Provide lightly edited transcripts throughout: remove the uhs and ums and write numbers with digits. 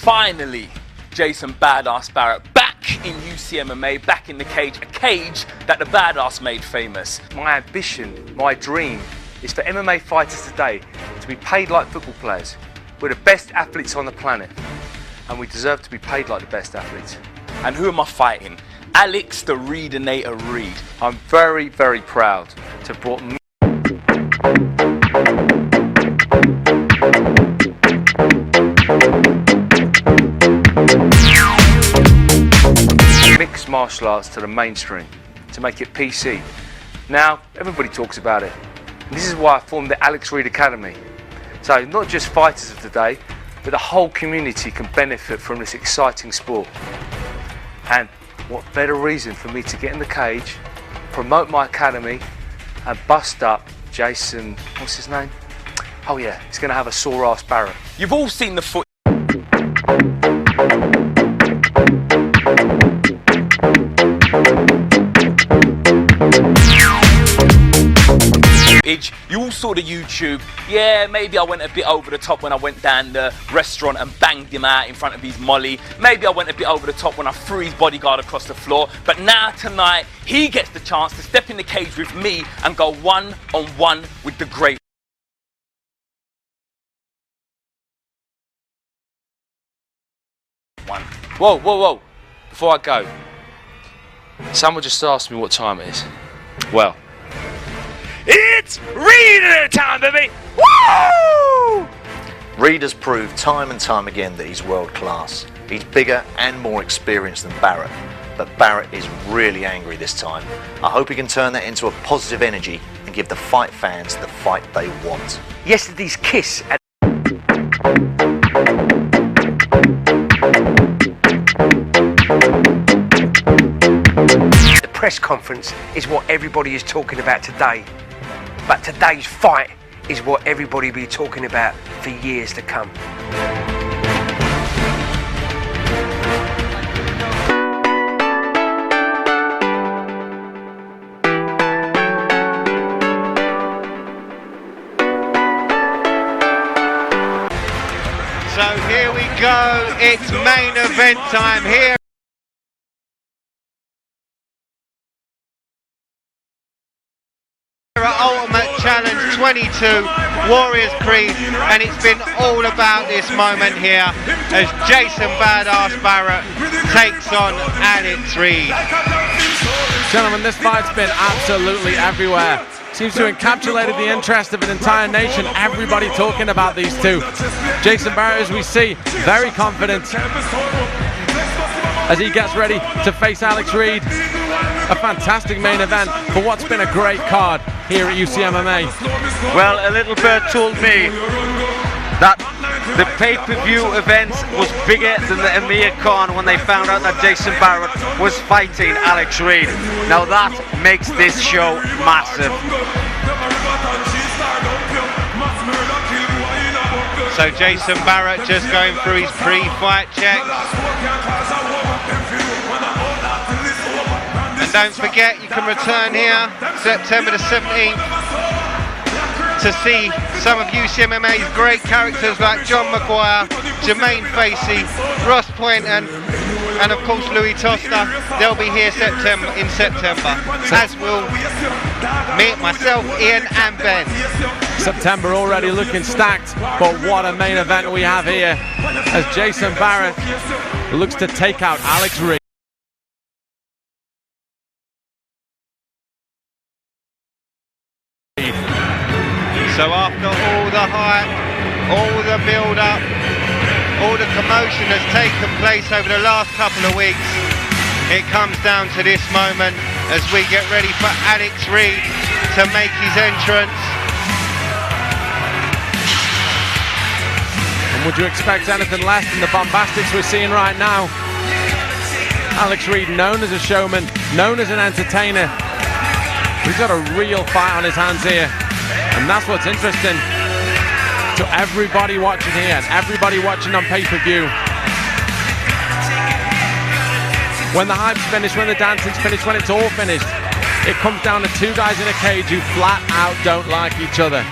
Finally, Jason Badass Barrett back in UCMMA, back in the cage, a cage that the Badass made famous. My ambition, my dream, is for MMA fighters today to be paid like football players. We're the best athletes on the planet, and we deserve to be paid like the best athletes. And who am I fighting? Alex the Reidinator Reid. I'm very, very proud to have brought mixed martial arts to the mainstream, to make it PC. Now, everybody talks about it. And this is why I formed the Alex Reid Academy. So not just fighters of today, but the whole community can benefit from this exciting sport. And what better reason for me to get in the cage, promote my academy, and bust up Jason, what's his name? Oh yeah, he's gonna have a sore ass Barrett. You've all seen the footage. You all saw the YouTube. Yeah, maybe I went a bit over the top when I went down the restaurant and banged him out in front of his molly. Maybe I went a bit over the top when I threw his bodyguard across the floor. But now tonight, he gets the chance to step in the cage with me and go one-on-one with the great one. Whoa, whoa, whoa. Before I go, someone just asked me what time it is. Well, it's REID time, baby! Woo! REID has proved time and time again that he's world class. He's bigger and more experienced than Barrett, but Barrett is really angry this time. I hope he can turn that into a positive energy and give the fight fans the fight they want. Yesterday's kiss at the press conference is what everybody is talking about today. But today's fight is what everybody will be talking about for years to come. So here we go, it's main event time here. Ultimate Challenge 22 Warriors Creed, and it's been all about this moment here as Jason Badass Barrett takes on Alex Reid. Gentlemen, this fight's been absolutely everywhere. Seems to have encapsulated the interest of an entire nation. Everybody talking about these two. Jason Barrett, as we see, very confident as he gets ready to face Alex Reid. A fantastic main event for what's been a great card here at UCMMA. Well, a little bird told me that the pay-per-view event was bigger than the EMEA card when they found out that Jason Barrett was fighting Alex Reid. Now that makes this show massive. So Jason Barrett just going through his pre-fight check. And don't forget, you can return here September the 17th to see some of UCMMA's great characters like John Maguire, Jermaine Facey, Ross Point, and of course Louis Tosta. They'll be here in September, as will me, myself, Ian and Ben. September already looking stacked, but what a main event we have here as Jason Barrett looks to take out Alex Reid. So after all the hype, all the build-up, all the commotion that's taken place over the last couple of weeks, it comes down to this moment as we get ready for Alex Reid to make his entrance. And would you expect anything less than the bombastics we're seeing right now? Alex Reid, known as a showman, known as an entertainer. He's got a real fight on his hands here. And that's what's interesting to everybody watching here and everybody watching on pay-per-view. When the hype's finished, when the dancing's finished, when it's all finished, it comes down to two guys in a cage who flat out don't like each other.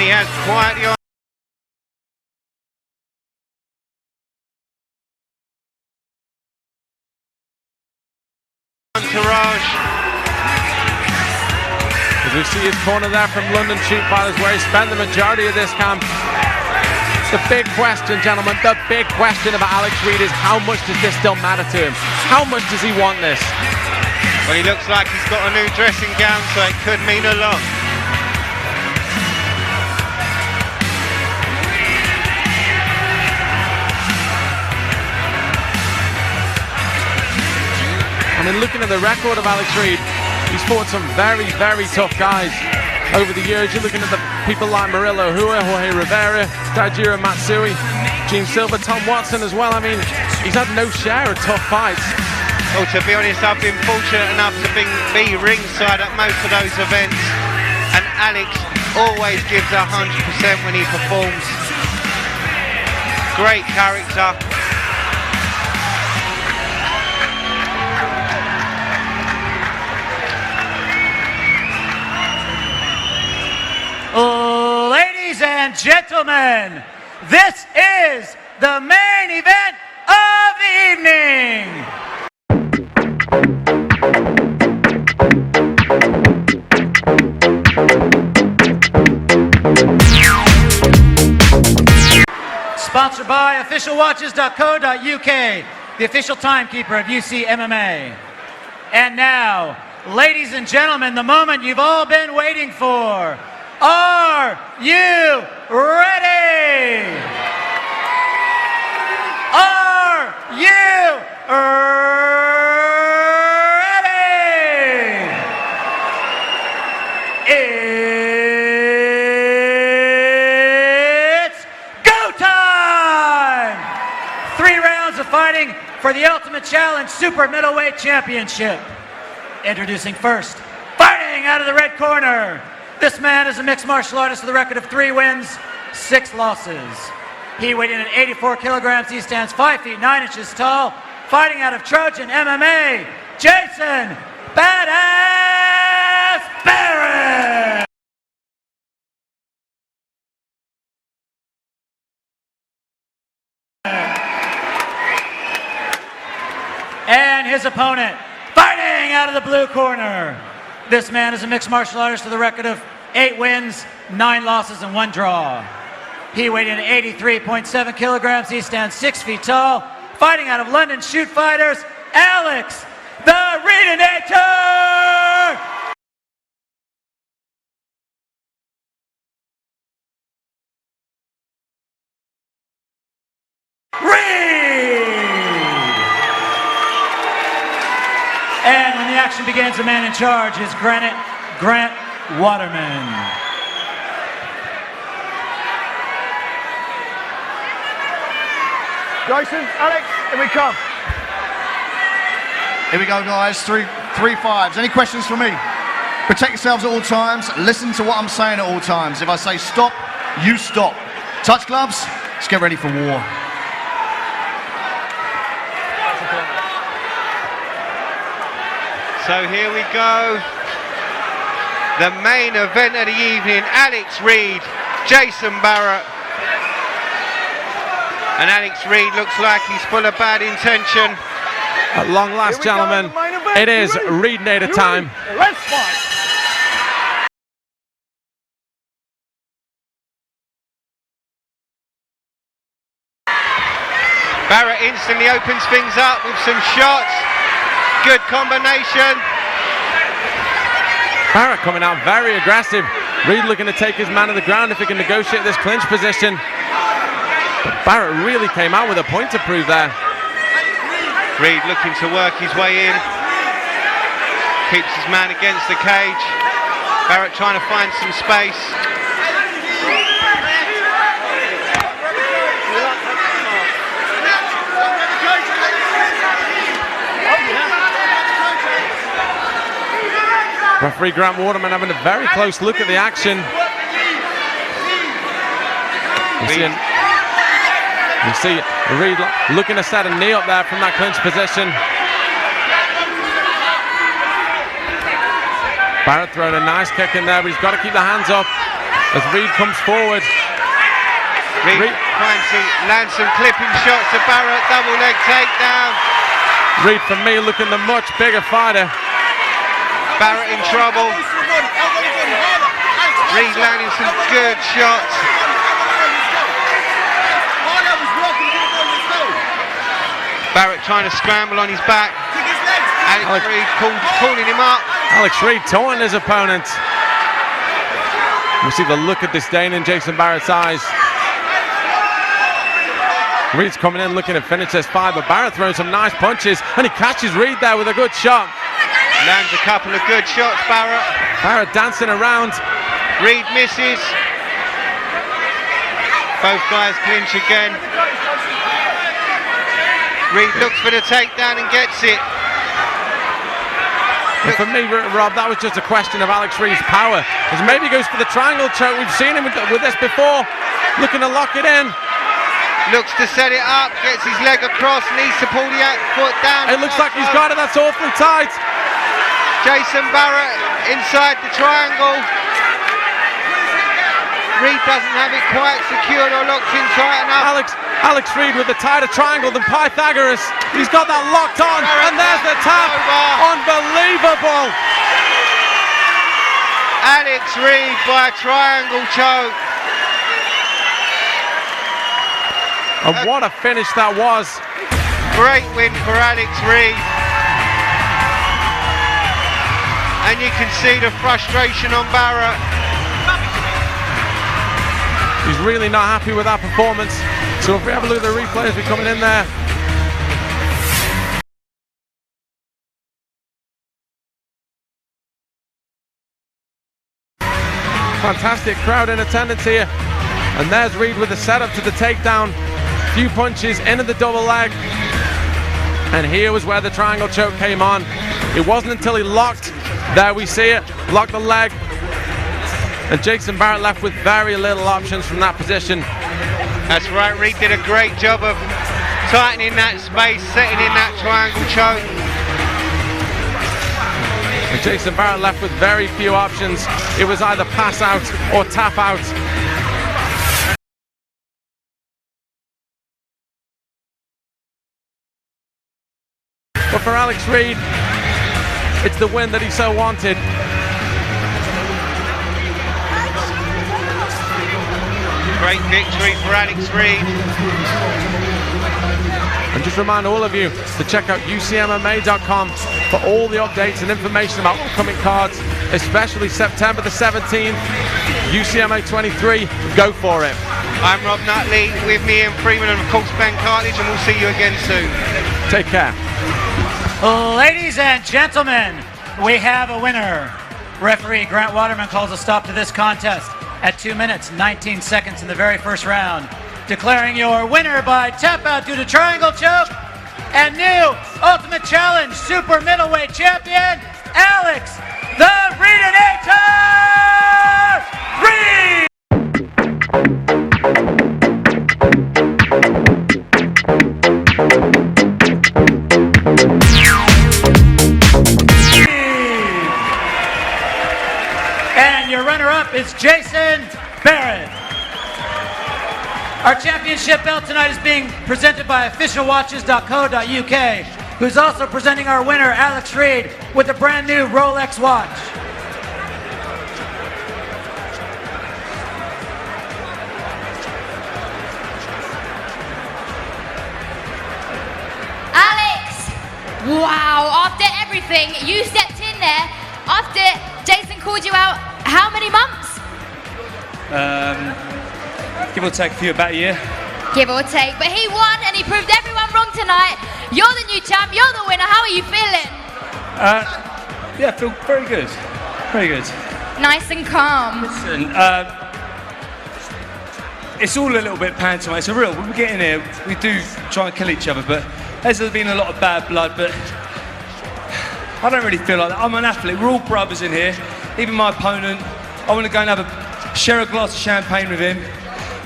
has quietly on. Entourage. As we see his corner there from London Shoot Fighters, where he spent the majority of this camp. The big question, gentlemen, the big question about Alex Reid is how much does this still matter to him? How much does he want this? Well, he looks like he's got a new dressing gown, so it could mean a lot. I mean, looking at the record of Alex Reid, he's fought some very, very tough guys over the years. You're looking at the people like Murillo Hua, Jorge Rivera, Tajiro Matsui, Gene Silva, Tom Watson as well. I mean, he's had no share of tough fights. Well, to be honest, I've been fortunate enough to be ringside at most of those events, and Alex always gives 100% when he performs. Great character. Ladies and gentlemen, this is the main event of the evening. Sponsored by officialwatches.co.uk, the official timekeeper of UCMMA. And now, ladies and gentlemen, the moment you've all been waiting for. Are you ready? Are you ready? It's go time! 3 rounds of fighting for the Ultimate Challenge Super Middleweight Championship. Introducing first, fighting out of the red corner. This man is a mixed martial artist with a record of 3 wins, 6 losses. He weighed in at 84 kilograms. He stands 5 feet 9 inches tall. Fighting out of Trojan MMA, Jason Badass Barrett. And his opponent, fighting out of the blue corner. This man is a mixed martial artist with a record of 8 wins, 9 losses, and 1 draw. He weighed in at 83.7 kilograms. He stands 6 feet tall. Fighting out of London Shoot Fighters, Alex the Reidinator! And when the action begins, the man in charge is Grant Waterman. Jason, Alex, here we come. Here we go, guys. Three fives. Any questions for me? Protect yourselves at all times. Listen to what I'm saying at all times. If I say stop, you stop. Touch gloves. Let's get ready for war. So here we go. The main event of the evening, Alex Reid, Jason Barrett. And Alex Reid looks like he's full of bad intention. At long last, gentlemen, it is Reidinator time. Let's fight. Barrett instantly opens things up with some shots. Good combination. Barrett coming out very aggressive. Reid looking to take his man to the ground if he can negotiate this clinch position. But Barrett really came out with a point to prove there. Reid looking to work his way in. Keeps his man against the cage. Barrett trying to find some space. Referee Grant Waterman having a very close look at the action. You see Reid looking to set a knee up there from that clinch position. Barrett throwing a nice kick in there, but he's got to keep the hands up. as Reid comes forward. Reid finds to land some clipping shots to Barrett, double leg takedown. Reid, for me, looking the much bigger fighter. Barrett in trouble. Reid landing some good shots. Barrett trying to scramble on his back. Alex Reid calling him up. Alex Reid taunting his opponent. You see the look of disdain in Jason Barrett's eyes. Reid's coming in looking to finish this fight, but Barrett throwing some nice punches, and he catches Reid there with a good shot. Lands a couple of good shots, Barrett. Barrett dancing around. Reid misses. Both guys clinch again. Reid looks for the takedown and gets it. And for me, Rob, that was just a question of Alex Reid's power. As maybe he goes for the triangle choke. We've seen him with this before, looking to lock it in. Looks to set it up, gets his leg across, needs to pull the foot down. It looks like he's got it, that's awfully tight. Jason Barrett inside the triangle. Reid doesn't have it quite secured or locked in tight enough. Alex Reid with the tighter triangle than Pythagoras. He's got that locked on, and there's the tap. Unbelievable. Alex Reid by a triangle choke. And what a finish that was. Great win for Alex Reid. And you can see the frustration on Barrett. He's really not happy with that performance. So if we have a look at the replays, we're coming in there. Fantastic crowd in attendance here. And there's Reid with the setup to the takedown. Few punches into the double leg. And here was where the triangle choke came on. It wasn't until he locked, there we see it, locked the leg. And Jason Barrett left with very little options from that position. That's right, Reid did a great job of tightening that space, setting in that triangle choke. And Jason Barrett left with very few options. It was either pass out or tap out. But for Alex Reid, it's the win that he so wanted. Great victory for Alex Reid. And just remind all of you to check out UCMMA.com for all the updates and information about upcoming cards, especially September the 17th, UCMA 23. Go for it. I'm Rob Nutley, with me Ian Freeman and of course Ben Cartledge, and we'll see you again soon. Take care. Ladies and gentlemen, we have a winner. Referee Grant Waterman calls a stop to this contest at 2 minutes, 19 seconds in the very first round. Declaring your winner by tap out due to triangle choke and new Ultimate Challenge Super Middleweight Champion, Alex the Reidinator Reid! And your runner-up is Jason Barrett. Our championship belt tonight is being presented by officialwatches.co.uk, who's also presenting our winner, Alex Reid, with a brand new Rolex watch. Alex, wow, after everything, you stepped in there, after Jason called you out, how many months? Give or take a few, about a year. Give or take, but he won and he proved everyone wrong tonight. You're the new champ, you're the winner, how are you feeling? Yeah, I feel very good. Very good. Nice and calm. Listen, it's all a little bit pantomime. It's a real, when we get in here, we do try and kill each other, but there's been a lot of bad blood, but I don't really feel like that. I'm an athlete, we're all brothers in here. Even my opponent, I want to go and share a glass of champagne with him.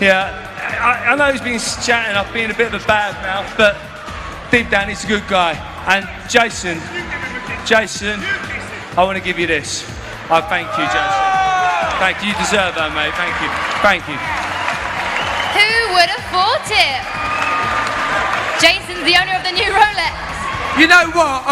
Yeah, I know he's been chatting up, being a bit of a bad mouth, but deep down he's a good guy. And Jason, I want to give you this. I thank you, Jason. Thank you. You deserve that, mate. Thank you. Thank you. Who would have thought it? Jason's the owner of the new Rolex. You know what?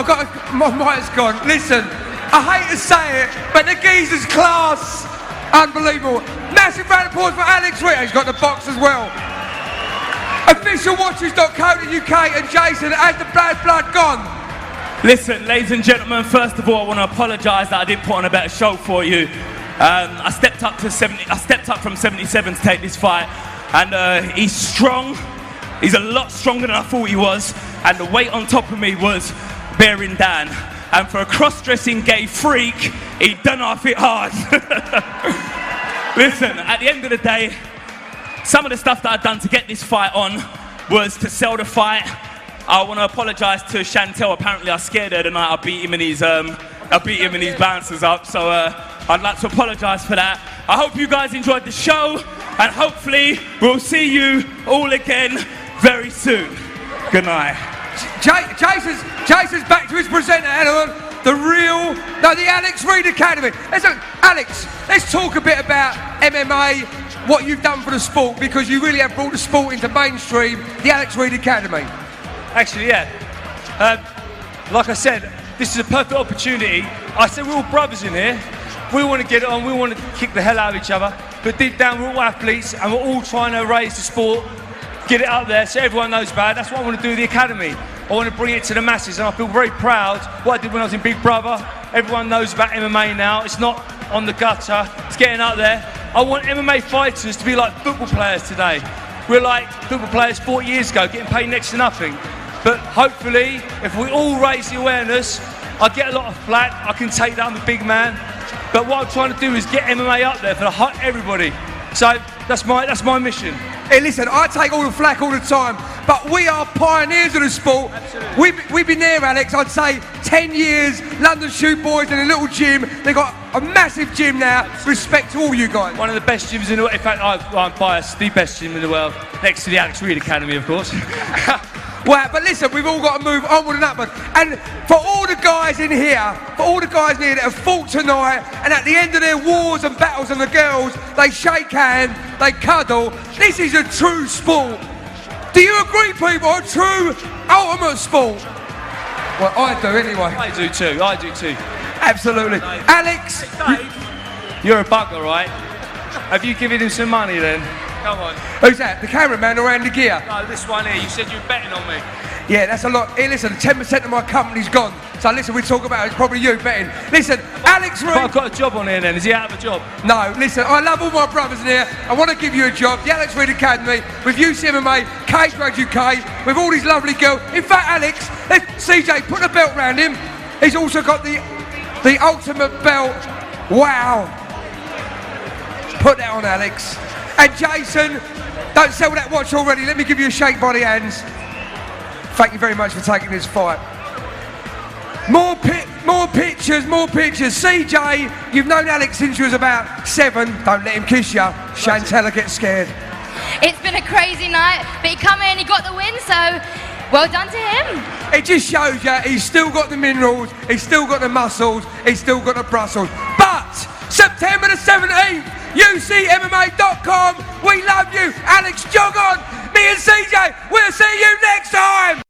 My mic's gone. Listen, I hate to say it, but the geezer's class. Unbelievable. Massive round of applause for Alex Reid. He's got the box as well. Officialwatches.co.uk and Jason, has the blood gone? Listen, ladies and gentlemen, first of all, I want to apologise that I didn't put on a better show for you. I stepped up from 77 to take this fight, and he's strong. He's a lot stronger than I thought he was, and the weight on top of me was bearing down. And for a cross-dressing gay freak, he done off it hard. Listen, at the end of the day, some of the stuff that I've done to get this fight on was to sell the fight. I want to apologise to Chantel. Apparently, I scared her tonight. I beat him and his bouncers up. So I'd like to apologise for that. I hope you guys enjoyed the show, and hopefully we'll see you all again very soon. Good night. Jason's back to his presenter, Eleanor. The Alex Reid Academy. Alex, let's talk a bit about MMA, what you've done for the sport, because you really have brought the sport into mainstream, the Alex Reid Academy. Actually, yeah. Like I said, this is a perfect opportunity. I said we're all brothers in here. We want to get it on, we want to kick the hell out of each other, but deep down we're all athletes and we're all trying to raise the sport, get it out there so everyone knows about it. That's what I want to do with the academy. I want to bring it to the masses, and I feel very proud what I did when I was in Big Brother. Everyone knows about MMA now. It's not on the gutter, it's getting out there. I want MMA fighters to be like football players today. We're like football players 40 years ago, getting paid next to nothing. But hopefully, if we all raise the awareness, I get a lot of flack, I can take that, I'm a big man. But what I'm trying to do is get MMA up there for everybody. So that's my mission. Hey, listen, I take all the flack all the time, but we are pioneers of the sport. Absolutely. We've been there, Alex, I'd say 10 years, London Shoot Boys in a little gym. They've got a massive gym now. Respect to all you guys. One of the best gyms in the world. In fact, I'm biased, the best gym in the world, next to the Alex Reid Academy, of course. Wow, but listen, we've all got to move onward and upward. And for all the guys in here, that have fought tonight, and at the end of their wars and battles and the girls, they shake hands, they cuddle. This is a true sport. Do you agree, people? A true ultimate sport. Well, I do anyway. I do too. Absolutely. Alex. You're a bugger, right? Have you given him some money then? Come on. Who's that? The cameraman or Andy Gear? No, this one here. You said you were betting on me. Yeah, that's a lot. Hey, listen, 10% of my company's gone. So listen, we talk about it, it's probably you betting. Listen, Alex Reid. I've got a job on here then. Is he out of a job? No, listen, I love all my brothers in here. I want to give you a job. The Alex Reid Academy with UCMMA, Cage Rage UK, with all these lovely girls. In fact, Alex, CJ, put the belt round him. He's also got the ultimate belt. Wow. Put that on, Alex. And Jason, don't sell that watch already. Let me give you a shake by the hands. Thank you very much for taking this fight. More pictures. CJ, you've known Alex since you was about 7. Don't let him kiss you. Chantella gets scared. It's been a crazy night, but he come in, he got the win, so well done to him. It just shows you he's still got the minerals, he's still got the muscles, he's still got the Brussels. But September the 17th, UCMMA.com. We love you. Alex, jog on. Me and CJ, we'll see you next time.